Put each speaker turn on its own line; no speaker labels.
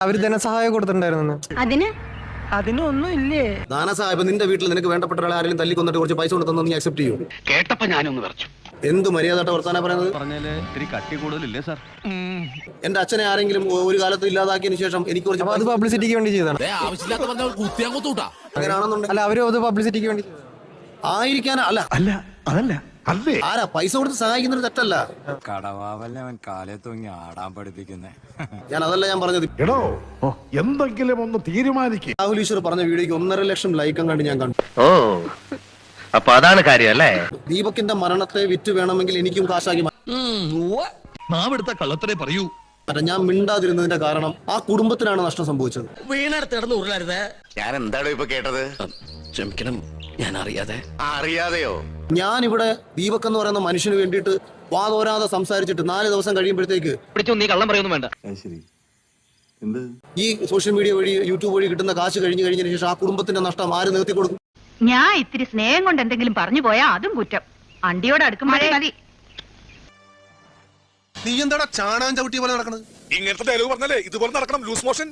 അവര് ധനസഹായം കൊടുത്തിട്ടുണ്ടായിരുന്നു.
അതിനൊന്നും ഇല്ലേ?
ദാനസഹായം നിന്റെ വീട്ടിൽ നിനക്ക് വേണ്ടപ്പെട്ട ഒരാളെ ആരെങ്കിലും തല്ലിക്കൊന്നിട്ട് കുറച്ച് പൈസ കൊണ്ടെന്ന് നീ അക്സെപ്റ്റ് ചെയ്യൂ?
കേട്ടപ്പോ ഞാനൊന്ന് പറഞ്ഞു.
എന്ത് മര്യാദ വർത്താനം പറയുന്നത്?
പറഞ്ഞാല് ഇത്തിരി കട്ടി കൂടുതലില്ലേ സാർ?
എന്റെ അച്ഛനെ ആരെങ്കിലും ഒരു കാലത്ത് ഇല്ലാതാക്കിയതിനു ശേഷം എനിക്ക് കുറച്ച്
അത് പബ്ലിസിറ്റിക്ക് വേണ്ടി ചെയ്തതാണ്.
അങ്ങനെയാണെന്നുണ്ടെങ്കിൽ
അല്ല, അവര് അത് പബ്ലിസിറ്റിക്ക് വേണ്ടി
ആയിരിക്കാനാ? അല്ല ആരാ പൈസ കൊടുത്ത് സഹായിക്കുന്നത് തെറ്റല്ല.
കടവാവല്ലവൻ കാലേ തൂങ്ങി ആടാൻ പഠിപ്പിക്കുന്നേ.
അതല്ല ഞാൻ പറഞ്ഞത്.
എടോ, എന്തെങ്കിലും ഒന്ന് തീരുമാനിക്കും.
രാഹുൽ ഈശ്വർ പറഞ്ഞ വീഡിയോക്ക് 1.5 ലക്ഷം ലൈക്കും കണ്ട് ഞാൻ കണ്ടു.
ഓ, അപ്പൊ അതാണ് കാര്യം അല്ലേ?
ദീപകിന്റെ മരണത്തെ വിറ്റ് വേണമെങ്കിൽ എനിക്കും കാശാക്കി
നാവെടുത്ത കള്ളത്തരെ പറയൂ.
ഞാൻ മിണ്ടാതിരുന്നതിന്റെ കാരണം ആ കുടുംബത്തിനാണ് നഷ്ടം സംഭവിച്ചത്.
വീണടുത്ത് കിടന്ന് ഉരുളരുത്.
ഞാൻ എന്താണോ ഇപ്പൊ കേട്ടത്?
ക്ഷമിക്കണം, ഞാൻ അറിയാതെ.
അറിയാതെയോ?
ഞാൻ ഇവിടെ ദീപക് എന്ന് പറയുന്ന മനുഷ്യന് വേണ്ടിയിട്ട് വാതോരാതെ സംസാരിച്ചിട്ട് 4 ദിവസം കഴിയുമ്പോഴത്തേക്ക്
പിടിച്ചു, നീ കള്ളം പറയൊന്നും വേണ്ട.
ഈ സോഷ്യൽ മീഡിയ വഴി യൂട്യൂബ് വഴി കിട്ടുന്ന കാശ് കഴിഞ്ഞതിന് ശേഷം ആ കുടുംബത്തിന്റെ നഷ്ടം ആര് നിർത്തി കൊടുക്കും?
ഞാൻ ഇത്തിരി സ്നേഹം കൊണ്ട് എന്തെങ്കിലും പറഞ്ഞു പോയാ അതും കുറ്റം. അണ്ടിയോട് അടുക്കുമ്പോഴേ മതി.
നീ എന്താടാ ചാണാൻ ചവിട്ടിയ പോലെ നടക്കണത്?
ഇങ്ങനത്തെ ഡയലോഗ് പറഞ്ഞാലേ ഇതുപോലെ നടക്കണം ലൂസ് മോഷൻ.